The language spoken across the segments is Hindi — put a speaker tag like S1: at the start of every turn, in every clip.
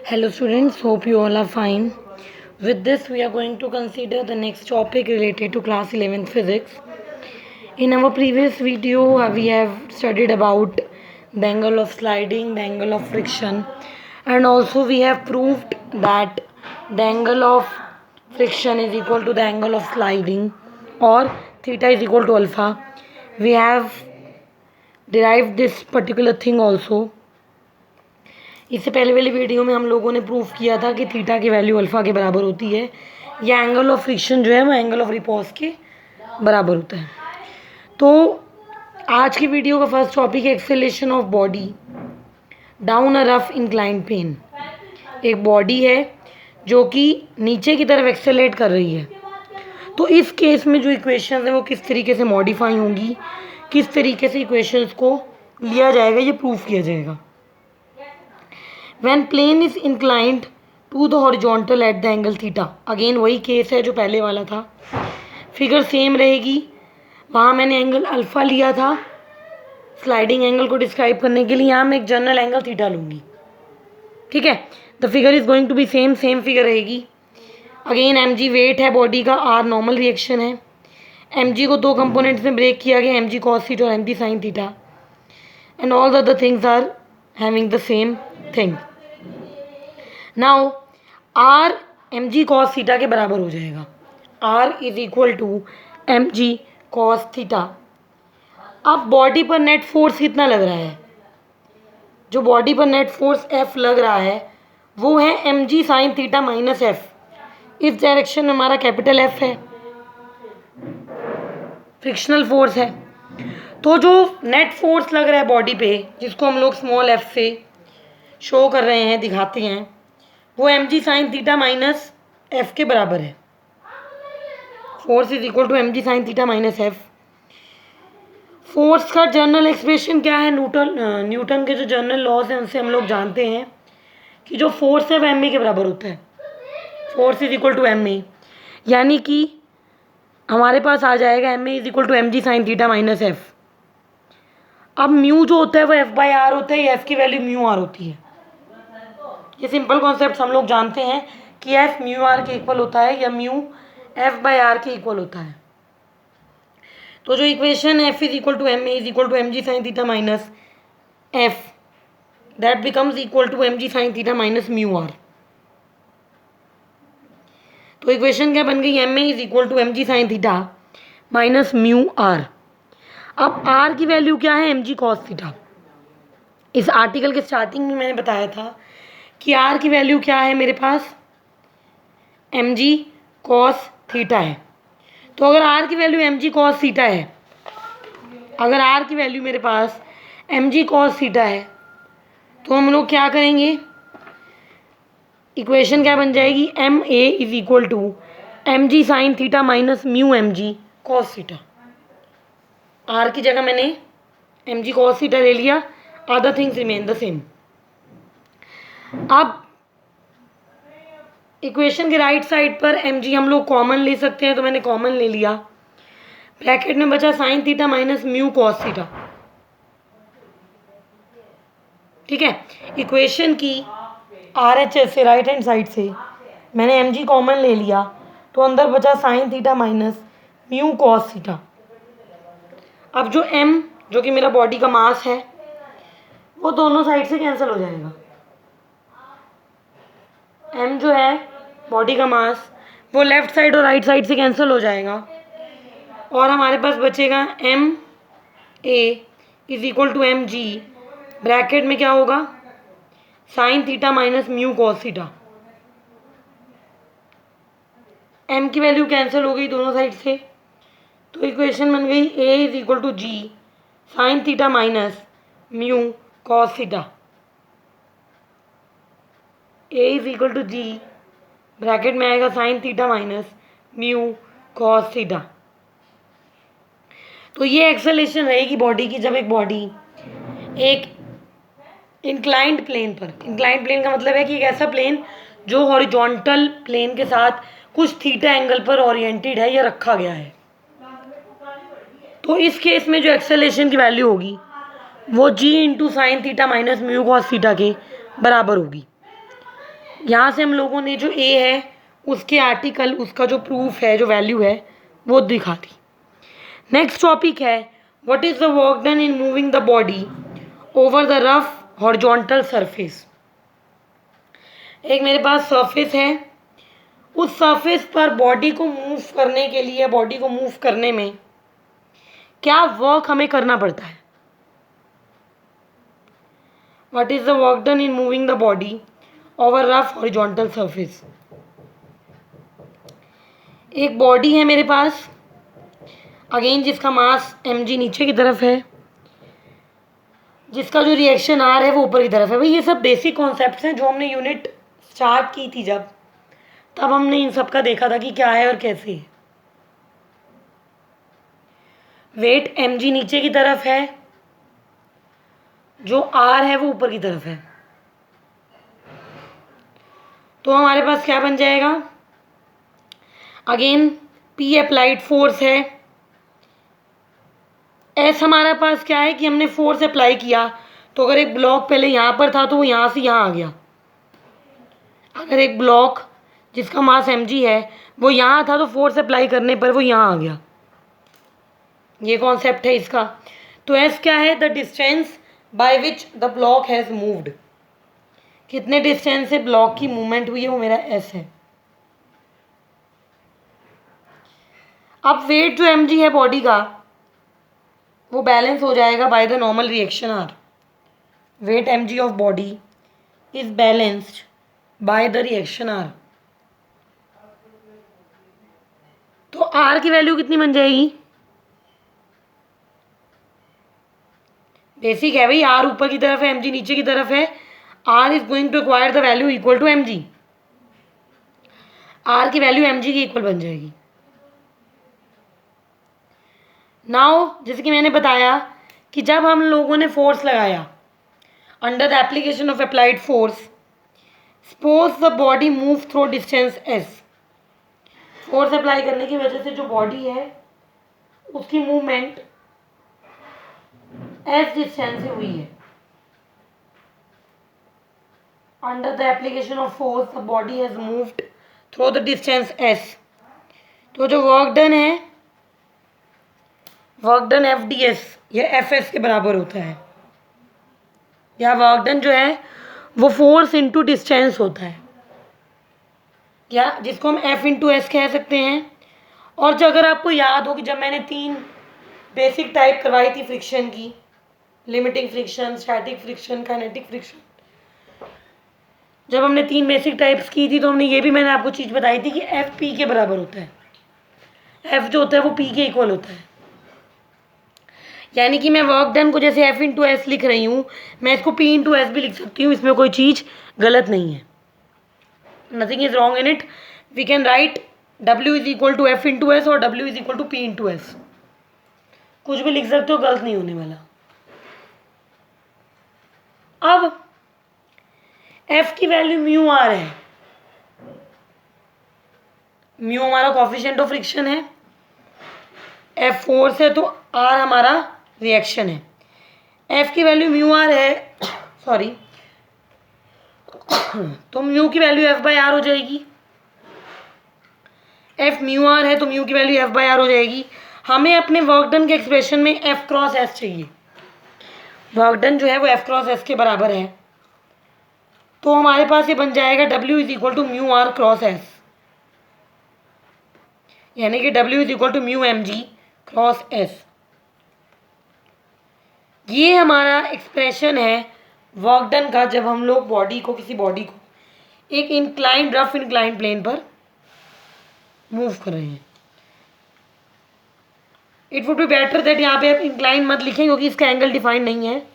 S1: Hello students, hope you all are fine. With this we are going to consider the next topic related to class 11th physics. In our previous video we have studied about the angle of sliding, the angle of friction, and also we have proved that the angle of friction is equal to the angle of sliding or theta is equal to alpha. We have derived this particular thing also. इससे पहले वाली वीडियो में हम लोगों ने प्रूफ किया था कि थीटा की वैल्यू अल्फ़ा के बराबर होती है या एंगल ऑफ फ्रिक्शन जो है वो एंगल ऑफ रिपोज के बराबर होता है। तो आज की वीडियो का फर्स्ट टॉपिक है acceleration of body down a rough inclined plane. एक बॉडी है जो कि नीचे की तरफ एक्सेलेरेट कर रही है, तो इस केस में जो इक्वेशंस हैं वो किस तरीके से मॉडिफाई होंगी, किस तरीके से इक्वेशंस को लिया जाएगा, ये प्रूफ किया जाएगा। When plane is inclined to the horizontal at the angle theta, again वही केस है जो पहले वाला था, फिगर सेम रहेगी। वहाँ मैंने एंगल अल्फ़ा लिया था स्लाइडिंग एंगल को डिस्क्राइब करने के लिए, यहाँ मैं एक जनरल एंगल थीटा लूँगी। ठीक है, the figure is going to be same figure रहेगी। अगेन एम जी वेट है बॉडी का, आर नॉर्मल रिएक्शन है। एम जी को दो कंपोनेंट्स में ब्रेक किया गया, एम जी कॉस थीटा और M G sine theta, and all the other things are having the same thing. Now R M G cos theta के बराबर हो जाएगा। R is equal to M G cos theta. अब बॉडी पर नेट फोर्स कितना लग रहा है? जो बॉडी पर नेट फोर्स एफ लग रहा है वो है M G sine theta minus F. इस डायरेक्शन में हमारा कैपिटल एफ है, फ्रिक्शनल फोर्स है। तो जो नेट फोर्स लग रहा है बॉडी पे, जिसको हम लोग स्मॉल एफ से शो कर रहे हैं, दिखाते हैं, वो M G sine theta minus F के बराबर है। Force is equal to M G sine theta minus F. Force का जनरल एक्सप्रेशन क्या है? न्यूटन के जो जनरल लॉज हैं उनसे हम लोग जानते हैं कि जो फोर्स है वो एम ए के बराबर होता है। Force is equal to M A, यानी कि हमारे पास आ जाएगा M A is equal to M G sine theta minus F. अब म्यू जो होता है वो एफ बाई आर होता है, एफ की वैल्यू म्यू आर होती है। ये सिंपल कॉन्सेप्ट हम लोग जानते हैं कि एफ म्यू आर के इक्वल होता है या म्यू एफ बाई आर के इक्वल होता है। तो जो equation F is equal to M A is equal to M G sine theta minus F, that becomes equal to M G sine theta minus mu R. तो इक्वेशन क्या बन गई? M A is equal to M G sine theta minus mu R. अब आर की वैल्यू क्या है? M G cos theta. इस आर्टिकल के स्टार्टिंग में मैंने बताया था कि आर की वैल्यू क्या है मेरे पास? एम जी कॉस थीटा है। तो अगर आर की value M G cos theta है, अगर आर की वैल्यू मेरे पास एम जी कॉस थीटा है, तो हम लोग क्या करेंगे? इक्वेशन क्या बन जाएगी? M A is equal to M G sine theta minus mu M G cos theta. R की जगह मैंने एम जी कॉस थीटा ले लिया, other things remain the same. अब इक्वेशन के राइट साइड पर एम जी हम लोग कॉमन ले सकते हैं, तो मैंने कॉमन ले लिया। ब्रैकेट में बचा sign theta minus mu cos theta. ठीक है, इक्वेशन की आर एच एस से राइट हैंड साइड से मैंने एम जी कॉमन ले लिया, तो अंदर बचा sign theta minus mu cos theta. अब जो एम, जो कि मेरा बॉडी का मास है, वो दोनों साइड से कैंसिल हो जाएगा। एम जो है बॉडी का मास, वो लेफ्ट साइड और राइट साइड से कैंसिल हो जाएगा, और हमारे पास बचेगा m A is equal to M g, bracket में क्या होगा? Sine theta minus mu cos theta. M की वैल्यू कैंसिल हो गई दोनों साइड से, तो इक्वेशन बन गई a is equal to g sine theta minus mu cos theta. A is equal to g, bracket में आएगा sine theta minus mu cos theta. तो ये एक्सेलेरेशन रहेगी बॉडी की, जब एक बॉडी एक इंक्लाइंड प्लेन पर, इंक्लाइंड प्लेन का मतलब है कि एक ऐसा प्लेन जो हॉरिजॉन्टल प्लेन के साथ कुछ थीटा एंगल पर ओरिएंटेड है या रखा गया है, तो इस केस में जो एक्सेलेरेशन की वैल्यू होगी वो g into sine theta minus mu cos theta के बराबर होगी। यहाँ से हम लोगों ने जो ए है उसके आर्टिकल, उसका जो प्रूफ है, जो वैल्यू है, वो दिखा दी। नेक्स्ट टॉपिक है what is the work done in moving the body over the rough horizontal surface. एक मेरे पास सरफेस है, उस सरफेस पर बॉडी को मूव करने के लिए, बॉडी को मूव करने में क्या वर्क हमें करना पड़ता है। What is the work done in moving the body over rough horizontal surface. एक बॉडी है मेरे पास, अगेन जिसका मास mg नीचे की तरफ है, जिसका जो रिएक्शन आर है वो ऊपर की तरफ है। भाई ये सब बेसिक कॉन्सेप्ट्स हैं जो हमने यूनिट स्टार्ट की थी जब, तब हमने इन सब का देखा था कि क्या है और कैसे है। वेट mg नीचे की तरफ है, जो r है वो ऊपर की तरफ है। तो हमारे पास क्या बन जाएगा, अगेन p अप्लाइड फोर्स है, एस हमारे पास क्या है कि हमने फोर्स अप्लाई किया, तो अगर एक ब्लॉक पहले यहाँ पर था तो वो यहाँ से यहाँ आ गया। अगर एक ब्लॉक जिसका मास mg है वो यहाँ था तो फोर्स अप्लाई करने पर वो यहाँ आ गया। ये कॉन्सेप्ट है इसका। तो एस क्या है, the distance by which the block has moved, कितने डिस्टेंस से ब्लॉक की मूवमेंट हुई है, वो मेरा एस है। अब वेट जो mg है बॉडी का वो बैलेंस हो जाएगा by the normal reaction R. Weight mg of body is balanced by the reaction R. तो आर की वैल्यू कितनी बन जाएगी, बेसिक है भाई, आर ऊपर की तरफ है mg नीचे की तरफ है, R is going to acquire the value equal to mg। R की वैल्यू mg की इक्वल बन जाएगी। नाउ जैसे कि मैंने बताया कि जब हम लोगों ने फोर्स लगाया, under the application of applied force, suppose the body move through distance S. Force apply करने की वजह से जो बॉडी है उसकी मूवमेंट एस डिस्टेंस से हुई है। Under the application of force the body has moved through the distance S. तो जो वर्क डन है, work done F D S या एफ एस के बराबर होता है, या वर्क डन जो है वो फोर्स इंटू डिस्टेंस होता है, या जिसको हम एफ इंटू एस कह सकते हैं। और जो अगर आपको याद हो कि जब मैंने 3 बेसिक टाइप करवाई थी फ्रिक्शन की, limiting friction, static friction, kinetic friction, जब हमने 3 बेसिक टाइप्स की थी तो हमने ये भी मैंने आपको चीज़ बताई थी कि एफ पी के बराबर होता है। एफ जो होता है वो पी के इक्वल होता है। यानी कि मैं वर्क डन को जैसे एफ इंटू एस लिख रही हूँ, मैं इसको पी इंटू एस भी लिख सकती हूँ, इसमें कोई चीज़ गलत नहीं है, nothing is wrong in it. We can write W is equal to F into S और W is equal to P into S, कुछ भी लिख सकते हो, गलत नहीं होने वाला। अब एफ की वैल्यू म्यू आर है, म्यू हमारा कोफिशिएंट ऑफ फ्रिक्शन है, एफ फोर्स है, तो आर हमारा रिएक्शन है। एफ की वैल्यू म्यू आर है, सॉरी, तो म्यू की वैल्यू एफ बाई आर हो जाएगी। एफ म्यू आर है तो म्यू की वैल्यू एफ बाई आर हो जाएगी। हमें अपने वर्क डन के एक्सप्रेशन में एफ क्रॉस एस चाहिए, वर्क डन जो है वो एफ क्रॉस एस के बराबर है, तो हमारे पास ये बन जाएगा W is equal to mu R cross S, यानी कि W is equal to mu M G cross S. ये हमारा एक्सप्रेशन है वर्क डन का, जब हम लोग बॉडी को, किसी बॉडी को एक इंक्लाइंड, रफ इंक्लाइंड प्लेन पर मूव कर रहे हैं। It would be better that यहाँ पे आप इंक्लाइन मत लिखें क्योंकि इसका एंगल डिफाइन नहीं है।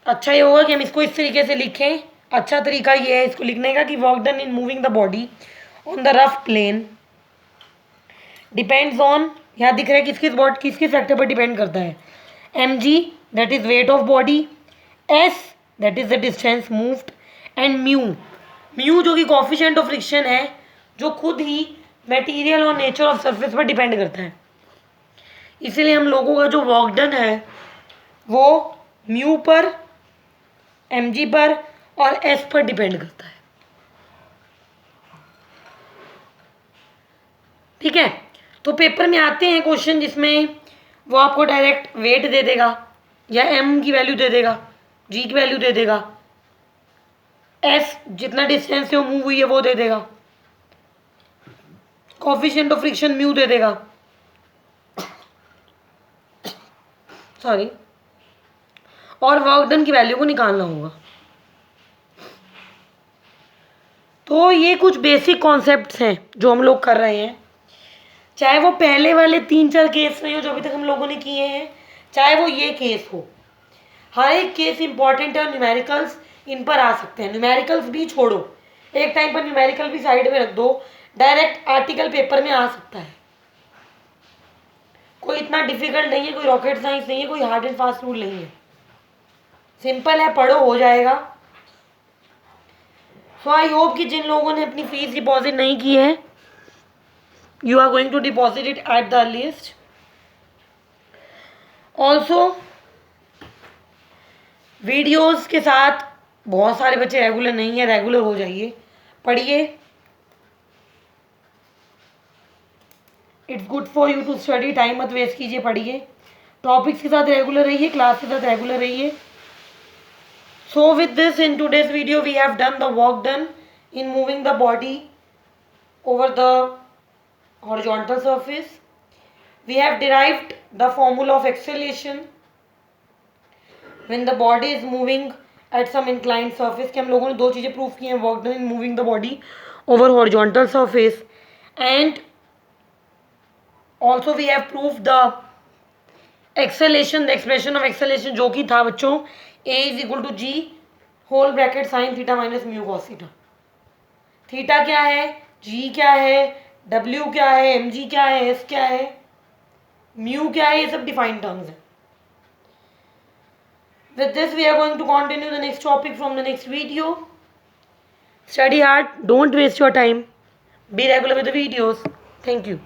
S1: अच्छा ये होगा कि हम इसको इस तरीके से लिखें, अच्छा तरीका ये है इसको लिखने का कि work done in moving the body on the rough plane depends on, यहाँ दिख रहा है किसके फैक्टर पर डिपेंड करता है, M G that is weight of body, S that is the distance moved, and mu, mu जो कि कोफिशिएंट ऑफ फ्रिक्शन है, जो खुद ही मटेरियल और नेचर ऑफ सरफेस पर डिपेंड करता है। इसीलिए हम लोगों का जो वर्क डन है वो म्यू पर, एम जी पर और एस पर डिपेंड करता है। ठीक है, तो पेपर में आते हैं क्वेश्चन जिसमें वो आपको डायरेक्ट वेट दे देगा या एम की वैल्यू दे देगा, जी की वैल्यू दे देगा, एस जितना डिस्टेंस से वो मूव हुई है वो दे देगा, कोफिशिएंट ऑफ फ्रिक्शन म्यू दे देगा, सॉरी, और वर्क डन की वैल्यू को निकालना होगा। तो ये कुछ बेसिक कॉन्सेप्ट्स हैं जो हम लोग कर रहे हैं, चाहे वो पहले वाले 3-4 केस नहीं हो जो अभी तक हम लोगों ने किए हैं, चाहे वो ये केस हो, हर एक केस इंपॉर्टेंट है और न्यूमेरिकल्स इन पर आ सकते हैं। न्यूमेरिकल्स भी छोड़ो, एक टाइम पर न्यूमेरिकल भी साइड में रख दो, डायरेक्ट आर्टिकल पेपर में आ सकता है। कोई इतना डिफिकल्ट नहीं है, कोई रॉकेट साइंस नहीं है, कोई हार्ड एंड फास्ट रूल नहीं है, सिंपल है, पढ़ो हो जाएगा। सो आई होप कि जिन लोगों ने अपनी फीस डिपॉजिट नहीं की है, you are going to deposit it at the earliest. Also videos के साथ बहुत सारे बच्चे रेगुलर नहीं है, रेगुलर हो जाइए, पढ़िए, it's good for you to study, time मत वेस्ट कीजिए, पढ़िए, टॉपिक्स के साथ रेगुलर रहिए, क्लास के साथ रेगुलर रहिए। So with this, in today's video we have done the work done in moving the body over the horizontal surface. We have derived the formula of acceleration when the body is moving at some inclined surface, कि हम लोगों ने दो चीज़ें प्रूव की हैं, work done in moving the body over horizontal surface, and also we have proved the acceleration, the expression of acceleration जो कि था बच्चों a is equal to G whole bracket sine theta minus mu cos theta. Theta क्या है, जी क्या है, डब्ल्यू क्या है, एम जी क्या है, एस क्या है, म्यू क्या है, ये सब डिफाइंड टर्म्स हैं। With this we are going to continue the next topic from the next video. Study hard, don't waste your time, be regular with the videos. Thank you.